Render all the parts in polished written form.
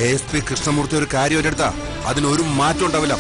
ASP Krishnamurthy ഒരു കാര്യം ഏറ്റെടുത്താ അതിനൊരു മാറ്റം ഉണ്ടാവില്ല.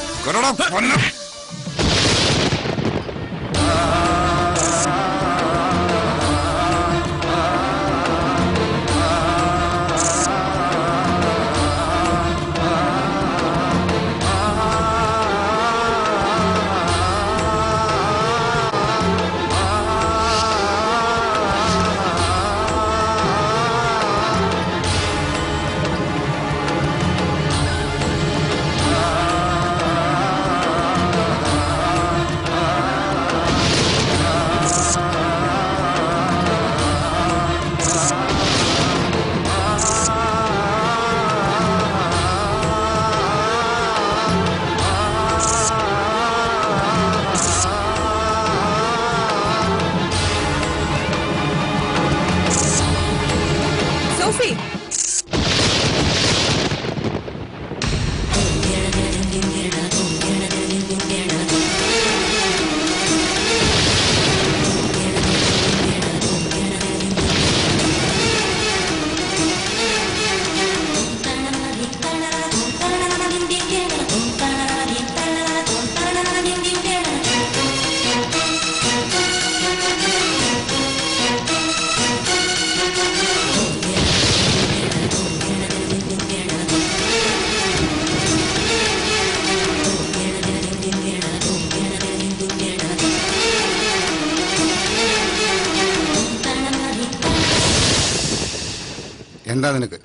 എന്താ നിനക്ക്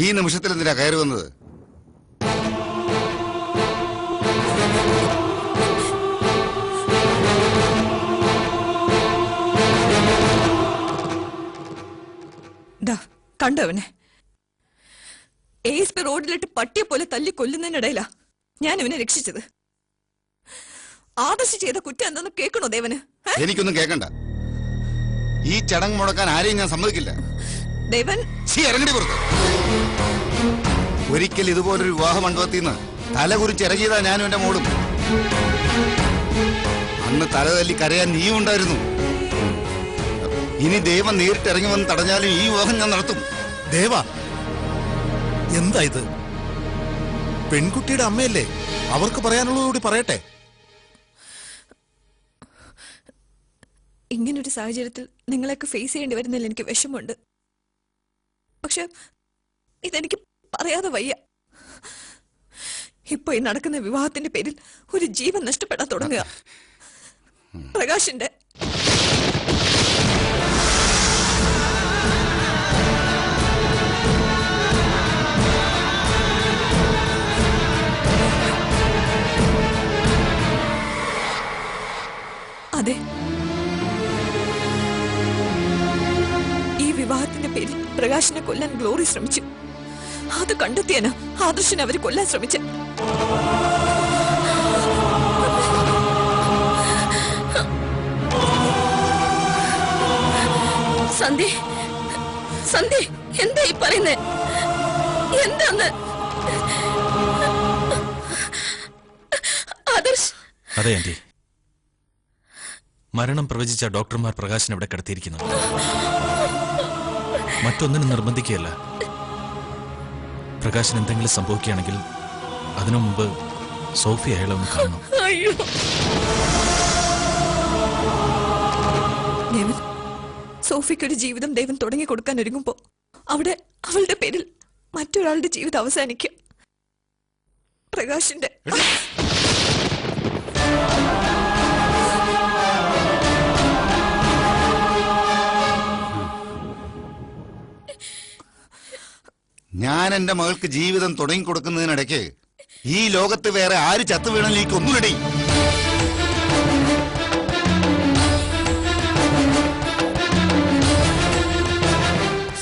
ഈ നിമിഷത്തിൽ എന്തിനാ കയറി വന്നത്? കണ്ടവനെ ASP റോഡിലിട്ട് പട്ടിയെ പോലെ തല്ലി കൊല്ലുന്നതിനിടയിലാ ഞാൻ ഇവനെ രക്ഷിച്ചത്. ആദർശ് ചെയ്ത കുറ്റം എന്തെന്ന് കേൾക്കണോ ദേവന്? എനിക്കൊന്നും കേൾക്കണ്ട. ഈ ചടങ്ങ് മുടക്കാൻ ആരെയും ഞാൻ സമ്മതിക്കില്ല. ദേവൻ ഇറങ്ങടി പുറത്ത്. ഒരിക്കൽ ഇതുപോലൊരു വിവാഹ മണ്ഡപത്തിൽ നിന്ന് തല കുറിച്ച് ഇറങ്ങിയതാ ഞാനും എന്റെ മോളും. അന്ന് തല തല്ലി കരയാൻ നീയും ഉണ്ടായിരുന്നു. ഇനി ദൈവം നേരിട്ട് ഇറങ്ങി വന്ന് തടഞ്ഞാലും ഈ വിവാഹം ഞാൻ നടത്തും. ദേവ, എന്താ ഇത്? പെൺകുട്ടിയുടെ അമ്മയല്ലേ, അവർക്ക് പറയാനുള്ളതുകൂടി പറയട്ടെ. ഇങ്ങനൊരു സാഹചര്യത്തിൽ നിങ്ങളെയൊക്കെ ഫേസ് ചെയ്യേണ്ടി വരുന്നതിൽ എനിക്ക് വിഷമമുണ്ട്. പക്ഷെ ഇതെനിക്ക് പറയാതെ വയ്യ. ഇപ്പൊ ഈ നടക്കുന്ന വിവാഹത്തിന്റെ പേരിൽ ഒരു ജീവൻ നഷ്ടപ്പെടാൻ തുടങ്ങുക. പ്രകാശിന്റെ അതെ, ഈ വിവാഹത്തിന്റെ പേരിൽ പ്രകാശിനെ കൊല്ലാൻ ഗ്ലോറി ശ്രമിച്ചു. അത് കണ്ടെത്തിയന് ആദർശിനെ അവര് കൊല്ലാൻ ശ്രമിച്ച. സന്ധ്യ, സന്ധ്യ, എന്താ ഈ പറയുന്നേ? എന്താന്ന്? ആദർശ്. അതെ ആന്റി, മരണം പ്രവചിച്ച ഡോക്ടർമാർ പ്രകാശിനെ ഇവിടെ കിടത്തിയിരിക്കുന്നു. മറ്റൊന്നിനും നിർബന്ധിക്കുകയല്ല. പ്രകാശിന് എന്തെങ്കിലും സംഭവിക്കുകയാണെങ്കിൽ അതിനു മുമ്പ് സോഫി അയാളെ ഒന്ന് കാണണം. സോഫിക്കൊരു ജീവിതം ദൈവം തുടങ്ങി കൊടുക്കാൻ ഒരുങ്ങുമ്പോ അവിടെ അവളുടെ പേരിൽ മറ്റൊരാളുടെ ജീവിതം അവസാനിക്കും. പ്രകാശിന്റെ ഞാൻ എന്റെ മകൾക്ക് ജീവിതം തുടങ്ങി കൊടുക്കുന്നതിനിടയ്ക്ക് ഈ ലോകത്ത് വേറെ ആര് ചത്തു വീണലേക്ക് ഒന്നുമിടേ.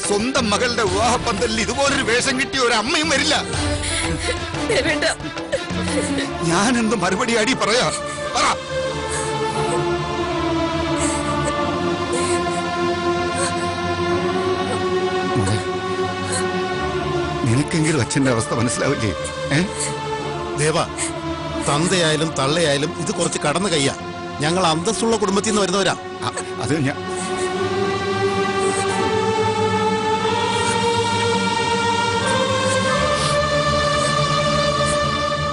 സ്വന്തം മകളുടെ വിവാഹപ്പന്തലിൽ ഇതുപോലൊരു വേഷം കിട്ടിയ ഒരു അമ്മയും വരില്ല. ഞാൻ എന്ത് മറുപടി അടി പറയാ? പറ. നിനക്കെങ്കിലും അച്ഛന്റെ അവസ്ഥ മനസ്സിലാവില്ലേ? ദേവ, തന്തയായാലും തള്ളയായാലും ഇത് കുറച്ച് കടന്നു കയ്യാ. ഞങ്ങൾ അന്തസ്സുള്ള കുടുംബത്തിൽ നിന്ന് വരുന്നവരാ. അത് ഞാൻ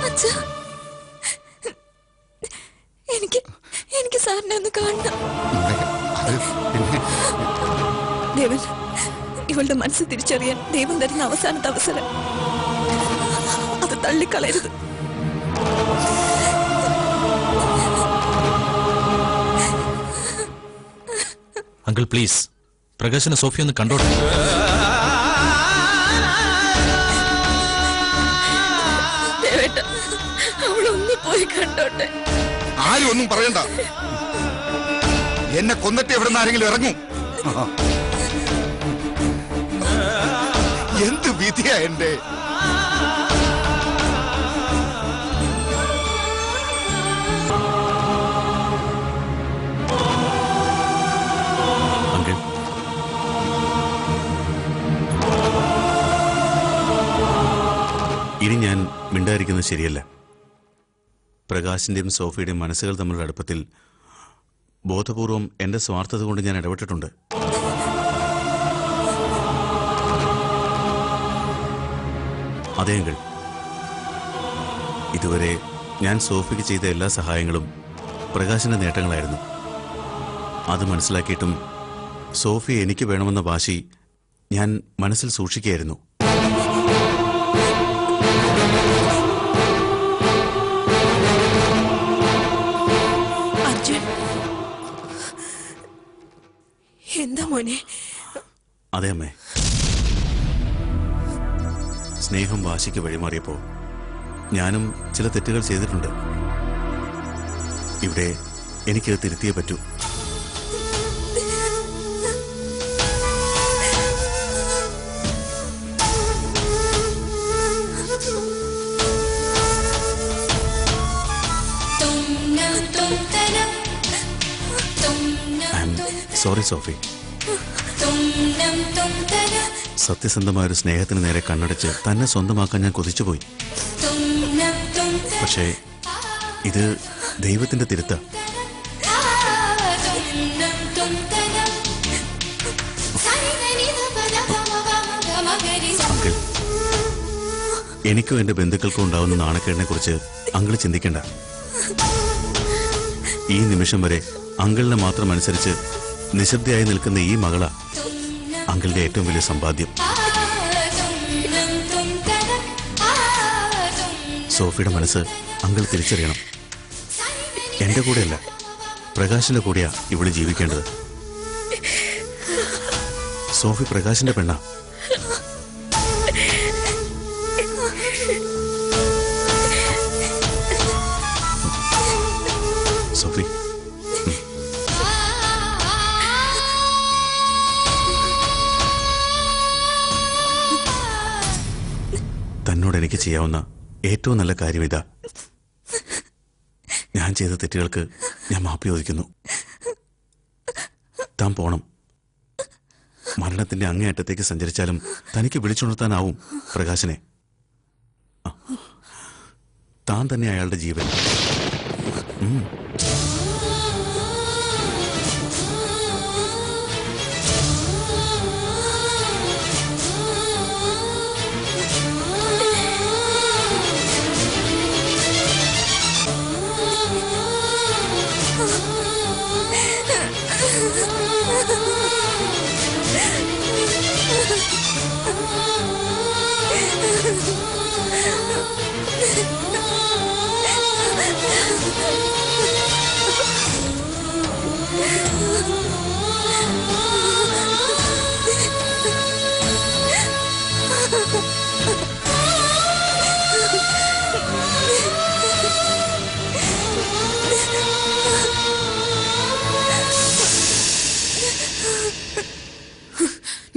അച്ഛാ, എനിക്ക് സാറിനെ ഒന്ന് കാണണം. അത് പിന്നെ ദേവൻ, ഇവളുടെ മനസ്സ് തിരിച്ചറിയാൻ ദൈവം തരുന്ന അവസാനത്തെ അവസരം. അത് തള്ളിക്കളയരുത്. അങ്കിൾ പ്ലീസ്, പ്രകാശിനെ സോഫി ഒന്ന് കണ്ടോട്ടെ. ദേവേട്ട, അവളൊന്നു പോയി കണ്ടോട്ടെ. ആരും ഒന്നും പറയണ്ട. എന്നെ കൊന്നിട്ട് എവിടെ നിന്ന് ആരെങ്കിലും ഇറങ്ങും. എന്ത് വിധിയാ എന്റെ. അങ്കിൾ, ഇനി ഞാൻ മിണ്ടായിരിക്കുന്നത് ശരിയല്ല. പ്രകാശിന്റെയും സോഫിയുടെയും മനസ്സുകൾ തമ്മിലുള്ള അടുപ്പത്തിൽ ബോധപൂർവം എന്റെ സ്വാർത്ഥത കൊണ്ട് ഞാൻ ഇടപെട്ടിട്ടുണ്ട്. അതേങ്കിൽ ഇതുവരെ ഞാൻ സോഫിക്ക് ചെയ്ത എല്ലാ സഹായങ്ങളും പ്രകാശിന്റെ നേട്ടങ്ങളായിരുന്നു. അത് മനസ്സിലാക്കിയിട്ടും സോഫി എനിക്ക് വേണമെന്ന വാശി ഞാൻ മനസ്സിൽ സൂക്ഷിക്കുകയായിരുന്നു. അർജുൻ, എന്താ മോനെ? അതെ അമ്മേ, സ്നേഹം വാശിക്ക് വഴിമാറിയപ്പോ ഞാനും ചില തെറ്റുകൾ ചെയ്തിട്ടുണ്ട്. ഇവിടെ എനിക്കത് തിരുത്തിയേ പറ്റൂ. സോറി സോഫി. സത്യസന്ധമായൊരു സ്നേഹത്തിന് നേരെ കണ്ണടച്ച് തന്നെ സ്വന്തമാക്കാൻ ഞാൻ കൊതിച്ചുപോയി. പക്ഷേ ഇത് ദൈവത്തിന്റെ തിരുത്ത. അങ്കിൾ, എനിക്കും എന്റെ ബന്ധുക്കൾക്കും ഉണ്ടാവുന്ന നാണക്കേടിനെ കുറിച്ച് അങ്കിൾ ചിന്തിക്കണ്ട. ഈ നിമിഷം വരെ അങ്കിളിനെ മാത്രം അനുസരിച്ച് നിശബ്ദയായി നിൽക്കുന്ന ഈ മകളാ അങ്കിളുടെ ഏറ്റവും വലിയ സമ്പാദ്യം. സോഫിയുടെ മനസ്സ് അങ്കിൾ തിരിച്ചറിയണം. എന്റെ കൂടെയല്ല, പ്രകാശിന്റെ കൂടെയാ ഇവിടെ ജീവിക്കേണ്ടത്. സോഫി പ്രകാശിന്റെ പെണ്ണാ. സോഫി, തന്നോട് എനിക്ക് ചെയ്യാവുന്ന ഏറ്റവും നല്ല കാര്യം ഇതാ. ഞാൻ ചെയ്ത തെറ്റുകൾക്ക് ഞാൻ മാപ്പ് ചോദിക്കുന്നു. താൻ പോണം. മരണത്തിന്റെ അങ്ങേയറ്റത്തേക്ക് സഞ്ചരിച്ചാലും തനിക്ക് വിളിച്ചുണർത്താനാവും പ്രകാശനെ. താൻ തന്നെ അയാളുടെ ജീവൻ.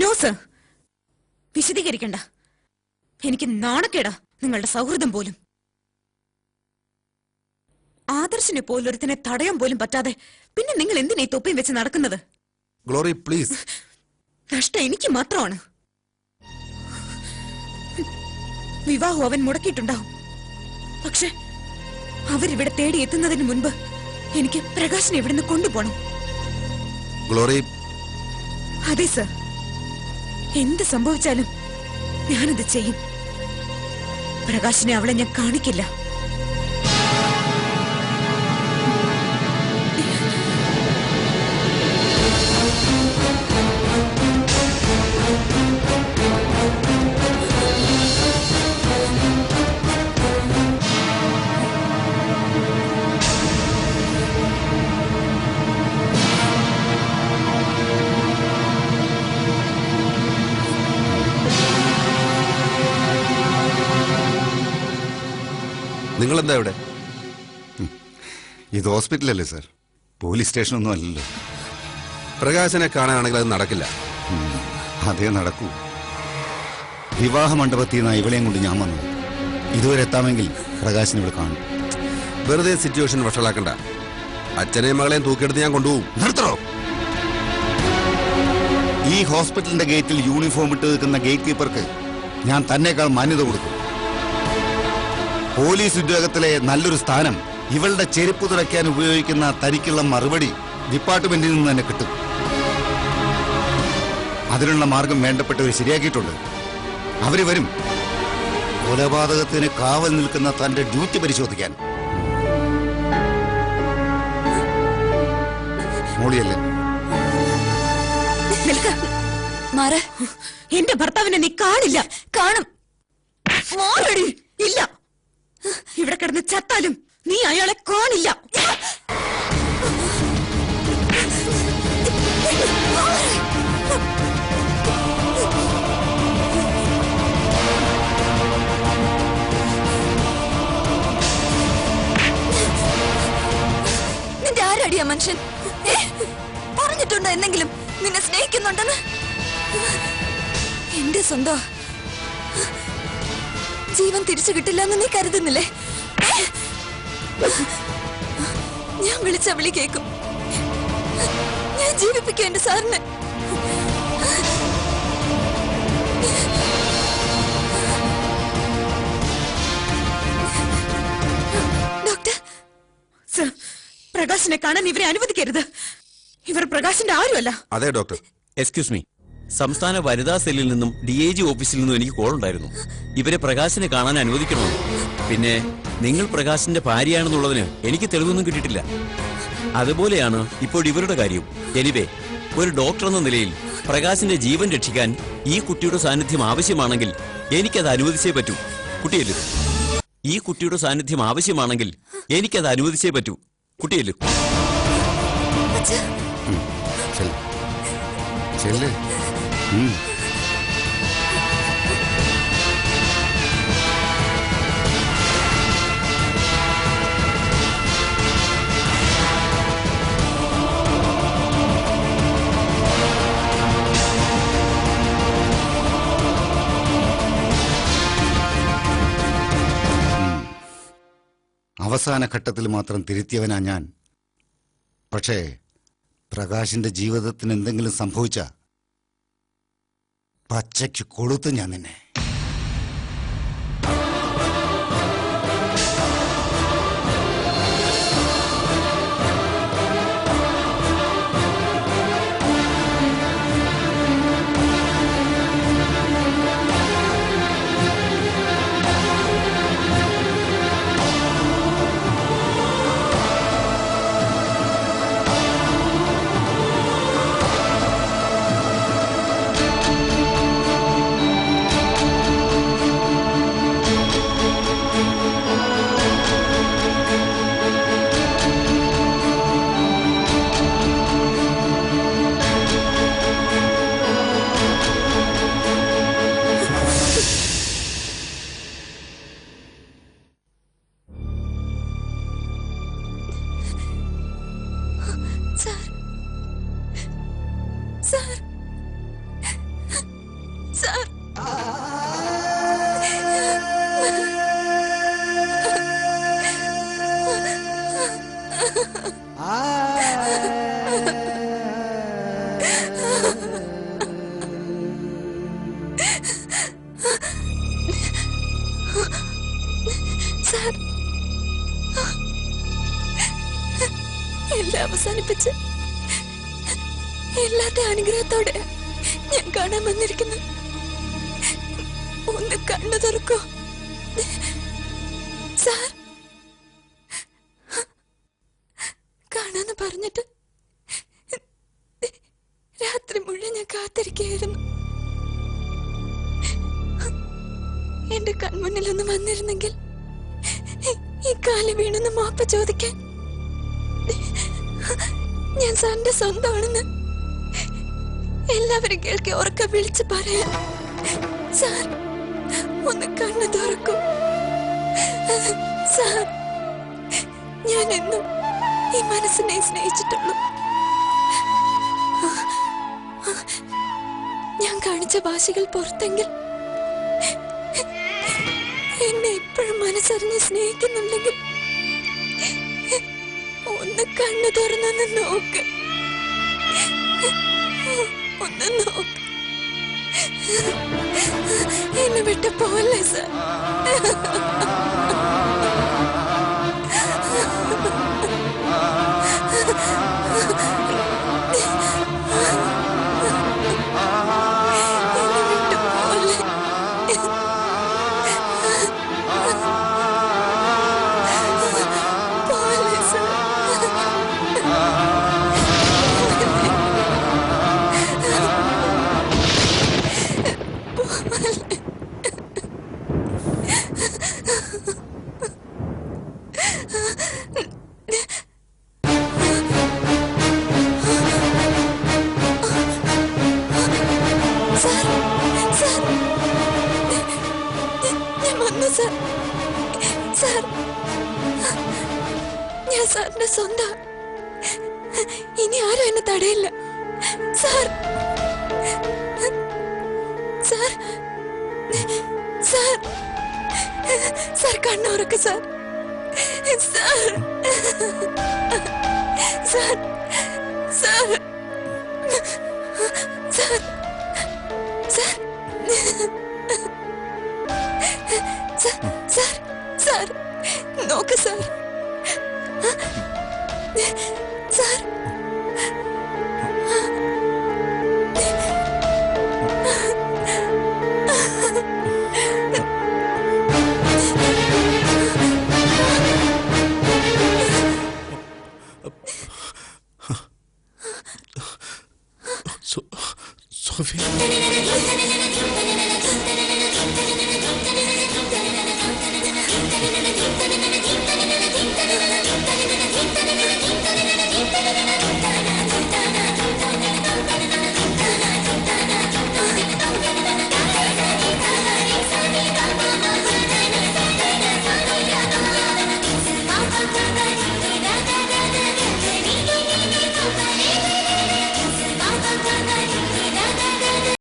No sir, വിശദീകരിക്കണ്ട. എനിക്ക് നാണക്കേടാ നിങ്ങളുടെ സൗഹൃദം പോലും. ആദർശിനെ പോലൊരുത്തിനെ തടയാൻ പോലും പറ്റാതെ പിന്നെ നിങ്ങൾ എന്തിനാ ഈ തൊപ്പിയും വെച്ച് നടക്കുന്നത്? Glory please. നഷ്ടം എനിക്ക് മാത്രമാണ്. വിവാഹം അവൻ മുടക്കിയിട്ടുണ്ടാവും, പക്ഷെ അവരിവിടെ തേടി എത്തുന്നതിന് മുൻപ് എനിക്ക് പ്രകാശിനെ ഇവിടുന്ന് കൊണ്ടുപോകണം. ഗ്ലോറി, അതെ സർ, എന്ത് സംഭവിച്ചാലും ഞാനത് ചെയ്യും. പ്രകാശിനെ അവളെ ഞാൻ കാണിക്കില്ല. നിങ്ങളെന്താ ഇവിടെ? ഇത് ഹോസ്പിറ്റലല്ലേ സാർ, പോലീസ് സ്റ്റേഷനൊന്നും അല്ലല്ലോ. പ്രകാശനെ കാണാനാണെങ്കിൽ അത് നടക്കില്ല. അതേ നടക്കൂ. വിവാഹ മണ്ഡപത്തിൽ നിന്ന് ഇവളെയും കൊണ്ട് ഞാൻ വന്നത്. ഇതുവരെ എത്താമെങ്കിൽ പ്രകാശിനെ ഇവിടെ കാണും. വെറുതെ സിറ്റുവേഷൻ വഷളാക്കണ്ട. അച്ഛനെയും മകളെയും തൂക്കിയെടുത്ത് ഞാൻ കൊണ്ടുപോകും. നിർത്തോ. ഈ ഹോസ്പിറ്റലിന്റെ ഗേറ്റിൽ യൂണിഫോം ഇട്ട് നിൽക്കുന്ന ഗേറ്റ് കീപ്പർക്ക് ഞാൻ തന്നേക്കാൾ മാന്യത കൊടുക്കും. പോലീസ് ഉദ്യോഗത്തിലെ നല്ലൊരു സ്ഥാനം ഇവളുടെ ചെരുപ്പ് തുറയ്ക്കാൻ ഉപയോഗിക്കുന്ന തനിക്കുള്ള മറുപടി ഡിപ്പാർട്ട്മെന്റിൽ നിന്ന് തന്നെ കിട്ടും. അതിനുള്ള മാർഗം വേണ്ടപ്പെട്ടവർ ശരിയാക്കിയിട്ടുണ്ട്. അവര് വരും. കൊലപാതകത്തിന് കാവൽ നിൽക്കുന്ന തന്റെ ഡ്യൂട്ടി പരിശോധിക്കാൻ. മോളിയല്ലേ? മാറ്. എന്റെ ഭർത്താവിനെ നീ കാണില്ല. കാണും. മാറടി. ഇല്ല, ഇവിടെ കിടന്ന് ചത്താലും നീ അയാളെ കാണില്ല. നിന്റെ ആരടിയാ മനുഷ്യൻ? പറഞ്ഞിട്ടുണ്ടോ എന്തെങ്കിലും നിന്നെ സ്നേഹിക്കുന്നുണ്ടെന്ന്? എന്റെ സ്വന്തം ജീവൻ തിരിച്ചു കിട്ടില്ല എന്ന് നീ കരുതുന്നില്ലേ? ഞാൻ വിളിച്ച വിളി കേൾക്കും. ഞാൻ ജീവിപ്പിക്കും എന്റെ സാറിന്. ഡോക്ടർ, സർ, പ്രകാശിനെ കാണാൻ ഇവരെ അനുവദിക്കരുത്. ഇവർ പ്രകാശിന്റെ ആരുമല്ല. അതെ ഡോക്ടർ. എക്സ്ക്യൂസ് മീ, സംസ്ഥാന വനിതാ സെല്ലിൽ നിന്നും DIG ഓഫീസിൽ നിന്നും എനിക്ക് കോൾ ഉണ്ടായിരുന്നു. ഇവരെ പ്രകാശിനെ കാണാൻ അനുവദിക്കണമെന്ന്. പിന്നെ നിങ്ങൾ പ്രകാശിന്റെ ഭാര്യയാണെന്നുള്ളതിന് എനിക്ക് തെളിവൊന്നും കിട്ടിയിട്ടില്ല. അതുപോലെയാണ് ഇപ്പോൾ ഇവരുടെ കാര്യം. എനിവേ, ഒരു ഡോക്ടർ എന്ന നിലയിൽ പ്രകാശിന്റെ ജീവൻ രക്ഷിക്കാൻ ഈ കുട്ടിയുടെ സാന്നിധ്യം ആവശ്യമാണെങ്കിൽ എനിക്കത് അനുവദിച്ചേ പറ്റൂ. കുട്ടിയല്ലു, ഈ കുട്ടിയുടെ സാന്നിധ്യം ആവശ്യമാണെങ്കിൽ എനിക്കത് അനുവദിച്ചേ പറ്റൂ. കുട്ടിയല്ലു. ചെല്ല്. അവസാന ഘട്ടത്തിൽ മാത്രം തിരുത്തിയവനാ ഞാൻ. പക്ഷേ പ്രകാശിന്റെ ജീവിതത്തിന് എന്തെങ്കിലും സംഭവിച്ച പച്ചയ്ക്ക് കൊളുത്ത് ഞാൻ നിന്നെ. എല്ലാം അവസാനിപ്പിച്ച് എല്ലാത്തെ അനുഗ്രഹത്തോടെ ഞാൻ കാണാൻ വന്നിരിക്കുന്നു. ഒന്ന് കണ്ണു തുറക്കോ സാർ? കാണാന്ന് പറഞ്ഞിട്ട് രാത്രി മുഴുവൻ ഞാൻ കാത്തിരിക്കുകയായിരുന്നു. എന്റെ കൺമുന്നിലൊന്ന് വന്നിരുന്നെങ്കിൽ ഈ കാലി വീണൊന്ന് മാപ്പ് ചോദിക്കാൻ. ഞാൻ സാറിന്റെ സ്വന്തമാണെന്ന് എല്ലാവരും കേൾക്കി ഉറക്കെ വിളിച്ച് പറയാൻ. സാർ ഒന്ന് കണ്ണു തുറക്കൂ സാർ. ഞാൻ എന്നും ഈ മനസ്സിനെ സ്നേഹിച്ചിട്ടുള്ളൂ. ഞാൻ കാണിച്ച വാശികൾ പുറത്തെങ്കിൽ എന്നെ ഇപ്പോഴും മനസ്സറിഞ്ഞ് സ്നേഹിക്കുന്നുണ്ടെങ്കിൽ ഒന്ന് കണ്ണു തുറന്നൊന്ന് നോക്ക്, ഒന്ന് നോക്ക്. എന്നെ വിട്ട് പോലെ സാർ. എന്നെ വിട്ട് പോലെ. പോലെ സാർ. ഞാൻ വന്നു സാർ. സാർ ഞാൻ സാറിന്റെ സ്വന്തം. ഇനി ആരും എന്നെ തടയില്ല സാർ. സാർ സാർ സാർ കണ്ണുറക്ക് sir. Sir sir sir sir sir sir sir നോക്ക് സാർ. സാർ സോഫി